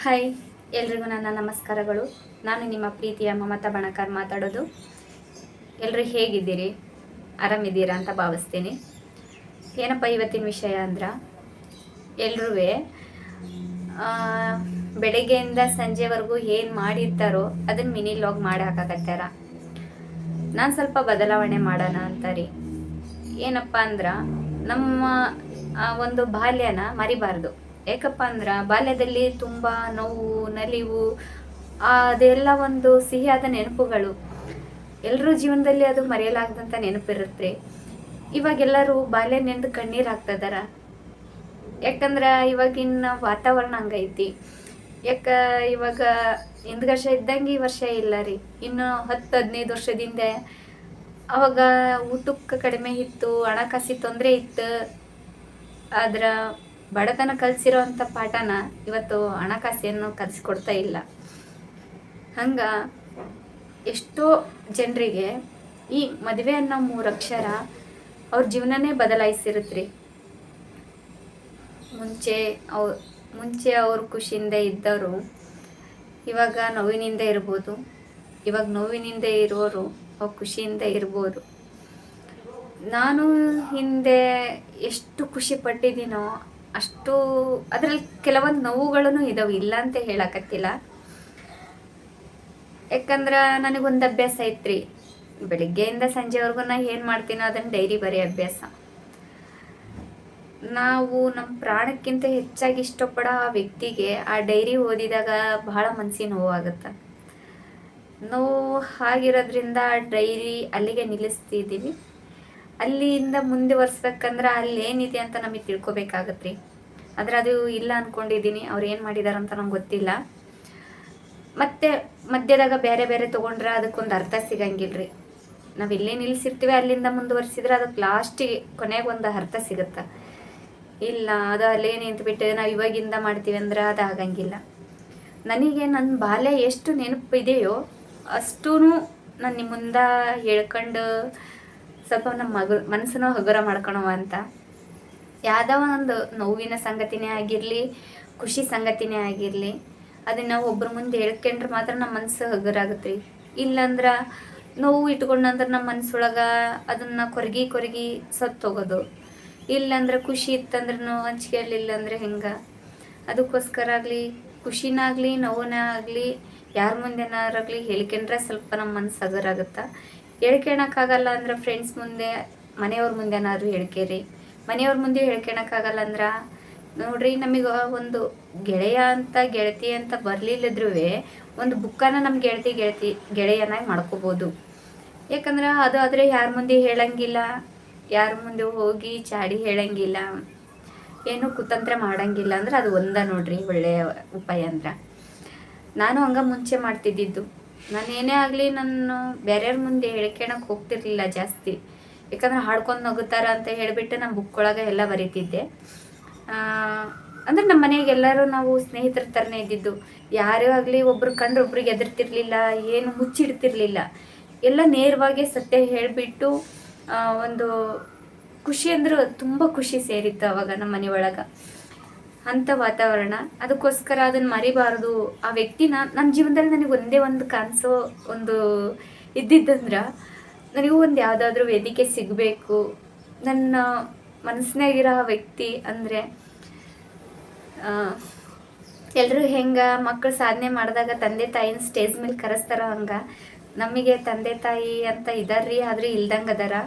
Hi, ಎಲ್ರಿಗೂ ನನ್ನ ನಮಸ್ಕಾರಗಳು. ನಾನು ನಿಮ್ಮ ಪ್ರೀತಿಯ ಮಮತಾ ಬಣಕಾರ್ ಮಾತಾಡೋದು. ಎಲ್ಲರೂ ಹೇಗಿದ್ದೀರಿ? ಆರಾಮಿದ್ದೀರಾ ಅಂತ ಭಾವಿಸ್ತೀನಿ. ಏನಪ್ಪ ಇವತ್ತಿನ ವಿಷಯ ಅಂದ್ರೆ, ಎಲ್ಲರೂ ಬೆಳಗ್ಗೆಯಿಂದ ಸಂಜೆವರೆಗೂ ಏನು ಮಾಡಿರ್ತಾರೋ ಅದನ್ನು ಮಿನಿ ಲಾಗ್ ಮಾಡಿ ಹಾಕಾಕತ್ಯಾರ. ನಾನು ಸ್ವಲ್ಪ ಬದಲಾವಣೆ ಮಾಡೋಣ ಅಂತಾರಿ. ಏನಪ್ಪ ಅಂದ್ರೆ, ನಮ್ಮ ಒಂದು ಬಾಲ್ಯನ ಮರಿಬಾರ್ದು. ಯಾಕಪ್ಪ ಅಂದ್ರೆ ಬಾಲ್ಯದಲ್ಲಿ ತುಂಬ ನೋವು, ನಲಿವು, ಅದೆಲ್ಲ ಒಂದು ಸಿಹಿಯಾದ ನೆನಪುಗಳು. ಎಲ್ಲರೂ ಜೀವನದಲ್ಲಿ ಅದು ಮರೆಯಲಾಗದಂಥ ನೆನಪಿರುತ್ತೆ. ಇವಾಗೆಲ್ಲರೂ ಬಾಲ್ಯ ನೆಂದು ಕಣ್ಣೀರು ಹಾಕ್ತಿದಾರ. ಯಾಕಂದ್ರೆ ಇವಾಗಿನ ವಾತಾವರಣ ಹಂಗೈತಿ. ಇವಾಗ ಹಿಂದ್ ವರ್ಷ ಇದ್ದಂಗೆ ಈ ವರ್ಷ ಇಲ್ಲ ರೀ. ಇನ್ನು 10-15 ವರ್ಷದಿಂದ ಅವಾಗ ಊಟಕ್ಕೆ ಕಡಿಮೆ ಇತ್ತು, ಹಣಕಾಸಿ ತೊಂದರೆ ಇತ್ತು. ಆದ್ರ ಬಡತನ ಕಲಿಸಿರೋ ಅಂಥ ಪಾಠನ ಇವತ್ತು ಹಣಕಾಸೇನು ಕಲಿಸ್ಕೊಡ್ತಾ ಇಲ್ಲ. ಹಂಗ ಎಷ್ಟೋ ಜನರಿಗೆ ಈ ಮದುವೆ ಅನ್ನೋ 3 ಅಕ್ಷರ ಅವ್ರ ಜೀವನನೇ ಬದಲಾಯಿಸಿರುತ್ರಿ. ಮುಂಚೆ ಅವ್ರು ಖುಷಿಯಿಂದ ಇದ್ದವರು ಇವಾಗ ನೋವಿನಿಂದ ಇರ್ಬೋದು. ಇವಾಗ ನೋವಿನಿಂದ ಇರೋರು ಅವ್ರು ಖುಷಿಯಿಂದ ಇರ್ಬೋದು. ನಾನು ಹಿಂದೆ ಎಷ್ಟು ಖುಷಿ ಪಟ್ಟಿದ್ದೀನೋ ಅಷ್ಟು ಅದರಲ್ಲಿ ಕೆಲವೊಂದು ನೋವುಗಳೂ ಇದಾವೆ, ಇಲ್ಲ ಅಂತ ಹೇಳಕತ್ತಿಲ್ಲ. ಯಾಕಂದ್ರೆ ನನಗೊಂದು ಅಭ್ಯಾಸ ಐತ್ರಿ, ಬೆಳಿಗ್ಗೆಯಿಂದ ಸಂಜೆವರೆಗೂ ನಾ ಏನು ಮಾಡ್ತೀನೋ ಅದನ್ನು ಡೈರಿ ಬರೀ ಅಭ್ಯಾಸ. ನಾವು ನಮ್ಮ ಪ್ರಾಣಕ್ಕಿಂತ ಹೆಚ್ಚಾಗಿ ಇಷ್ಟಪಡೋ ಆ ವ್ಯಕ್ತಿಗೆ ಆ ಡೈರಿ ಓದಿದಾಗ ಬಹಳ ಮನಸ್ಸಿಗೆ ನೋವಾಗುತ್ತೆ. ನೋವು ಆಗಿರೋದ್ರಿಂದ ಆ ಡೈರಿ ಅಲ್ಲಿಗೆ ನಿಲ್ಲಿಸ್ತಿದ್ದೀವಿ. ಅಲ್ಲಿಂದ ಮುಂದುವರ್ಸ್ಬೇಕಂದ್ರೆ ಅಲ್ಲಿ ಏನಿದೆ ಅಂತ ನಮಗೆ ತಿಳ್ಕೊಬೇಕಾಗತ್ತೆ ರೀ. ಆದರೆ ಅದು ಇಲ್ಲ ಅಂದ್ಕೊಂಡಿದ್ದೀನಿ. ಅವ್ರು ಏನು ಮಾಡಿದಾರಂತ ನಂಗೆ ಗೊತ್ತಿಲ್ಲ. ಮತ್ತೆ ಮಧ್ಯದಾಗ ಬೇರೆ ಬೇರೆ ತೊಗೊಂಡ್ರೆ ಅದಕ್ಕೊಂದು ಅರ್ಥ ಸಿಗಂಗಿಲ್ಲ ರೀ. ನಾವು ಎಲ್ಲೇ ನಿಲ್ಲಿಸಿರ್ತೀವಿ ಅಲ್ಲಿಂದ ಮುಂದುವರ್ಸಿದ್ರೆ ಅದಕ್ಕೆ ಲಾಸ್ಟಿಗೆ ಕೊನೆಗೆ ಒಂದು ಅರ್ಥ ಸಿಗುತ್ತೆ. ಇಲ್ಲ, ಅದು ಅಲ್ಲೇ ನಿಂತ್ಬಿಟ್ಟು ನಾವು ಇವಾಗಿಂದ ಮಾಡ್ತೀವಿ ಅಂದ್ರೆ ಅದು ಆಗಂಗಿಲ್ಲ. ನನಗೆ ನನ್ನ ಬಾಲ್ಯ ಎಷ್ಟು ನೆನಪಿದೆಯೋ ಅಷ್ಟೂ ನಾನು ನಿಮ್ಮ ಮುಂದೆ ಹೇಳ್ಕೊಂಡು ಸ್ವಲ್ಪ ನಮ್ಮ ಮನಸ್ಸನ್ನು ಹಗುರ ಮಾಡ್ಕೊಳವ ಅಂತ. ಯಾವುದೋ ಒಂದು ನೋವಿನ ಸಂಗತಿನೇ ಆಗಿರಲಿ, ಖುಷಿ ಸಂಗತಿನೇ ಆಗಿರಲಿ, ಅದನ್ನು ನಾವು ಒಬ್ಬರ ಮುಂದೆ ಹೇಳ್ಕೊಂಡ್ರೆ ಮಾತ್ರ ನಮ್ಮ ಮನಸ್ಸು ಹಗುರಾಗುತ್ತೆ ರೀ. ಇಲ್ಲಾಂದ್ರೆ ನೋವು ಇಟ್ಕೊಂಡಂದ್ರೆ ನಮ್ಮ ಮನಸ್ಸೊಳಗೆ ಅದನ್ನು ಕೊರಗಿ ಸತ್ತೋಗೋದು. ಇಲ್ಲಾಂದ್ರೆ ಖುಷಿ ಇತ್ತಂದ್ರೂ ಹಂಚ್ಕೊಳ್ಳಿಲ್ಲ ಅಂದರೆ ಹೆಂಗೆ? ಅದಕ್ಕೋಸ್ಕರ ಆಗಲಿ, ಖುಷಿನಾಗಲಿ ನೋವನೇ ಆಗಲಿ, ಯಾರ ಮುಂದೆನಾರಾಗಲಿ ಹೇಳ್ಕೊಂಡ್ರೆ ಸ್ವಲ್ಪ ನಮ್ಮ ಮನಸ್ಸು ಹಗುರಾಗುತ್ತೆ. ಹೇಳ್ಕೊಳಕ್ಕಾಗಲ್ಲ ಅಂದ್ರೆ ಫ್ರೆಂಡ್ಸ್ ಮುಂದೆ, ಮನೆಯವ್ರ ಮುಂದೆನಾದ್ರು ಹೇಳ್ಕೇರಿ. ಮನೆಯವ್ರ ಮುಂದೆ ಹೇಳ್ಕೊಳಕ್ಕಾಗಲ್ಲ ಅಂದ್ರೆ ನೋಡ್ರಿ, ನಮಗೆ ಒಂದು ಗೆಳತಿ ಅಂತ ಬರಲಿಲ್ಲದ್ರೂ ಒಂದು ಬುಕ್ಕನ್ನು ನಮ್ಮ ಗೆಳೆಯನಾಗಿ ಮಾಡ್ಕೋಬೋದು. ಯಾಕಂದ್ರೆ ಅದು ಆದರೆ ಯಾರ ಮುಂದೆ ಹೇಳಂಗಿಲ್ಲ, ಯಾರ ಮುಂದೆ ಹೋಗಿ ಚಾಡಿ ಹೇಳಂಗಿಲ್ಲ, ಏನು ಕುತಂತ್ರ ಮಾಡಂಗಿಲ್ಲ. ಅಂದ್ರೆ ಅದು ಒಂದ ನೋಡ್ರಿ ಒಳ್ಳೆಯ ಉಪಾಯ ಅಂದ್ರೆ. ನಾನು ಹಂಗೆ ಮುಂಚೆ ಮಾಡ್ತಿದ್ದಿದ್ದು. ನಾನೇನೇ ಆಗಲಿ ನಾನು ಬೇರೆಯವ್ರ ಮುಂದೆ ಹೇಳ್ಕೊಳಕ್ಕೆ ಹೋಗ್ತಿರ್ಲಿಲ್ಲ ಜಾಸ್ತಿ. ಯಾಕಂದ್ರೆ ಹಾಡ್ಕೊಂಡು ನಗುತ್ತಾರ ಅಂತ ಹೇಳಿಬಿಟ್ಟು ನಾನು ಬುಕ್ ಒಳಗೆ ಎಲ್ಲ ಬರೀತಿದ್ದೆ. ಅಂದ್ರೆ ನಮ್ಮ ಮನೆಗೆ ಎಲ್ಲರೂ ನಾವು ಸ್ನೇಹಿತರ ಥರನೇ ಇದ್ದಿದ್ದು. ಯಾರೇ ಆಗಲಿ ಒಬ್ರು ಕಂಡ್ರೆ ಒಬ್ರಿಗೆ ಎದುರ್ತಿರ್ಲಿಲ್ಲ, ಏನು ಮುಚ್ಚಿಡ್ತಿರ್ಲಿಲ್ಲ. ಎಲ್ಲ ನೇರವಾಗಿ ಸತ್ಯ ಹೇಳಿಬಿಟ್ಟು ಒಂದು ಖುಷಿ ಅಂದ್ರೆ ತುಂಬ ಖುಷಿ ಸೇರಿತ್ತು ಅವಾಗ ನಮ್ಮ ಮನೆಯೊಳಗೆ. ಅಂಥ ವಾತಾವರಣ. ಅದಕ್ಕೋಸ್ಕರ ಅದನ್ನು ಮರಿಬಾರ್ದು. ಆ ವ್ಯಕ್ತಿನ ನನ್ನ ಜೀವನದಲ್ಲಿ ನನಗೆ ಒಂದೇ ಒಂದು ಕನಸು ಒಂದು ಇದ್ದಿದ್ದಂದ್ರೆ, ನನಗೂ ಒಂದು ಯಾವುದಾದ್ರೂ ವೇದಿಕೆ ಸಿಗಬೇಕು. ನನ್ನ ಮನಸ್ಸಿನಾಗಿರೋ ಆ ವ್ಯಕ್ತಿ ಅಂದರೆ, ಎಲ್ಲರೂ ಹೆಂಗೆ ಮಕ್ಕಳು ಸಾಧನೆ ಮಾಡಿದಾಗ ತಂದೆ ತಾಯಿನ ಸ್ಟೇಜ್ ಮೇಲೆ ಕರೆಸ್ತಾರೋ ಹಂಗೆ ನಮಗೆ ತಂದೆ ತಾಯಿ ಅಂತ ಇದಾರ್ರಿ, ಆದ್ರೆ ಇಲ್ದಂಗೆ ಅದಾರ.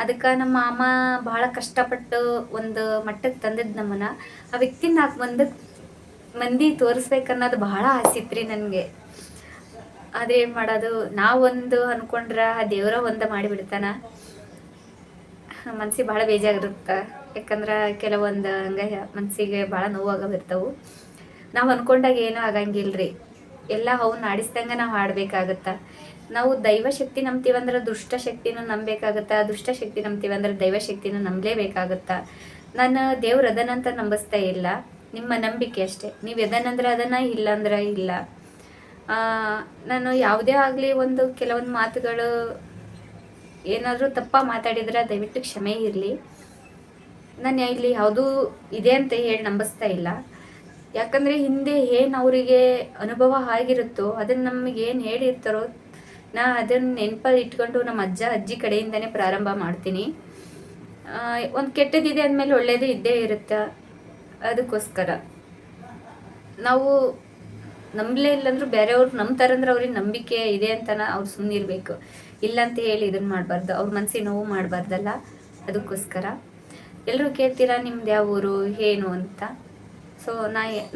ಅದಕ್ಕೆ ನಮ್ಮ ಮಾಮ ಭಾಳ ಕಷ್ಟಪಟ್ಟು ಒಂದು ಮಟ್ಟಕ್ಕೆ ತಂದಿದ್ದು ನಮ್ಮನ್ನು. ಆ ವ್ಯಕ್ತಿ 4 ಮಂದಿ ತೋರಿಸ್ಬೇಕನ್ನೋದು ಭಾಳ ಆಸೆ ಇತ್ತು ರೀ ನನಗೆ. ಆದರೆ ಏನು ಮಾಡೋದು, ನಾವೊಂದು ಅಂದ್ಕೊಂಡ್ರೆ ಆ ದೇವರ ಒಂದು ಮಾಡಿಬಿಡ್ತಾನ. ಮನ್ಸಿಗೆ ಭಾಳ ಬೇಜಾರಿರುತ್ತೆ. ಯಾಕಂದ್ರೆ ಕೆಲವೊಂದು ಹಂಗೆ ಮನಸ್ಸಿಗೆ ಭಾಳ ನೋವಾಗವಿರ್ತವೆ. ನಾವು ಅಂದ್ಕೊಂಡಾಗ ಏನೂ ಆಗಂಗಿಲ್ಲ ರೀ. ಎಲ್ಲ ಅವನ್ನ ಆಡಿಸ್ದಂಗೆ ನಾವು ಆಡಬೇಕಾಗತ್ತೆ. ನಾವು ದೈವಶಕ್ತಿ ನಂಬ್ತೀವಂದ್ರೆ ದುಷ್ಟಶಕ್ತಿನೂ ನಂಬಬೇಕಾಗತ್ತೆ, ದುಷ್ಟಶಕ್ತಿ ನಂಬ್ತೀವಂದ್ರೆ ದೈವಶಕ್ತಿನೂ ನಂಬಲೇಬೇಕಾಗತ್ತೆ. ನಾನು ದೇವ್ರು ಅದನ್ನಂತ ನಂಬಿಸ್ತಾ ಇಲ್ಲ, ನಿಮ್ಮ ನಂಬಿಕೆ ಅಷ್ಟೇ. ನೀವು ಎದನಂದ್ರೆ ಅದನ್ನು, ಇಲ್ಲ ಅಂದ್ರೆ ಇಲ್ಲ. ನಾನು ಯಾವುದೇ ಆಗಲಿ ಒಂದು ಕೆಲವೊಂದು ಮಾತುಗಳು ಏನಾದರೂ ತಪ್ಪ ಮಾತಾಡಿದ್ರೆ ದಯವಿಟ್ಟು ಕ್ಷಮೆ ಇರಲಿ. ನಾನು ಇಲ್ಲಿ ಯಾವುದೂ ಇದೆ ಅಂತ ಹೇಳಿ ನಂಬಿಸ್ತಾ ಇಲ್ಲ. ಯಾಕಂದರೆ ಹಿಂದೆ ಏನು ಅವರಿಗೆ ಅನುಭವ ಆಗಿರುತ್ತೋ ಅದನ್ನು ನಮಗೆ ಏನು ಹೇಳಿರ್ತಾರೋ ನಾ ಅದನ್ನು ನೆನಪಲ್ಲಿ ಇಟ್ಕೊಂಡು ನಮ್ಮ ಅಜ್ಜ ಅಜ್ಜಿ ಕಡೆಯಿಂದನೇ ಪ್ರಾರಂಭ ಮಾಡ್ತೀನಿ. ಒಂದು ಕೆಟ್ಟದಿದೆ ಅಂದಮೇಲೆ ಒಳ್ಳೆಯದು ಇದ್ದೇ ಇರುತ್ತೆ. ಅದಕ್ಕೋಸ್ಕರ ನಾವು ನಂಬಲೇ ಇಲ್ಲಾಂದ್ರೂ ಬೇರೆಯವ್ರು ನಂಬ್ತಾರಂದ್ರೆ ಅವ್ರಿಗೆ ನಂಬಿಕೆ ಇದೆ ಅಂತ ಅವ್ರು ಸುಮ್ಮನಿರ್ಬೇಕು. ಇಲ್ಲಂತ ಹೇಳಿ ಇದನ್ನು ಮಾಡಬಾರ್ದು, ಅವ್ರ ಮನಸ್ಸಿಗೆ ನೋವು ಮಾಡಬಾರ್ದಲ್ಲ. ಅದಕ್ಕೋಸ್ಕರ ಎಲ್ಲರೂ ಕೇಳ್ತೀರಾ ನಿಮ್ದು ಯಾವ ಊರು ಏನು ಅಂತ. ಸೊ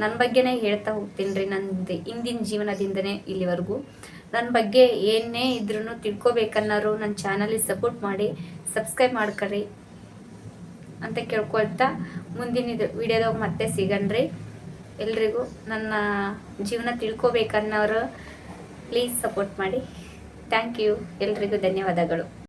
ನನ್ನ ಬಗ್ಗೆನೇ ಹೇಳ್ತಾ ಹೋಗ್ತೀನಿ ರೀ. ನಂದು ಹಿಂದಿನ ಜೀವನದಿಂದನೇ ಇಲ್ಲಿವರೆಗೂ ನನ್ನ ಬಗ್ಗೆ ಏನೇ ಇದ್ರೂ ತಿಳ್ಕೊಬೇಕನ್ನೋರು ನನ್ನ ಚಾನಲಿಗೆ ಸಪೋರ್ಟ್ ಮಾಡಿ ಸಬ್ಸ್ಕ್ರೈಬ್ ಮಾಡ್ಕೊಳ್ರಿ ಅಂತ ಕೇಳ್ಕೊಳ್ತಾ ಮುಂದಿನ ವಿಡಿಯೋದಾಗ ಮತ್ತೆ ಸಿಗಣ್ರಿ. ಎಲ್ರಿಗೂ ನನ್ನ ಜೀವನ ತಿಳ್ಕೊಬೇಕನ್ನೋರು ಪ್ಲೀಸ್ ಸಪೋರ್ಟ್ ಮಾಡಿ. Thank you. ಎಲ್ರಿಗೂ ಧನ್ಯವಾದಗಳು.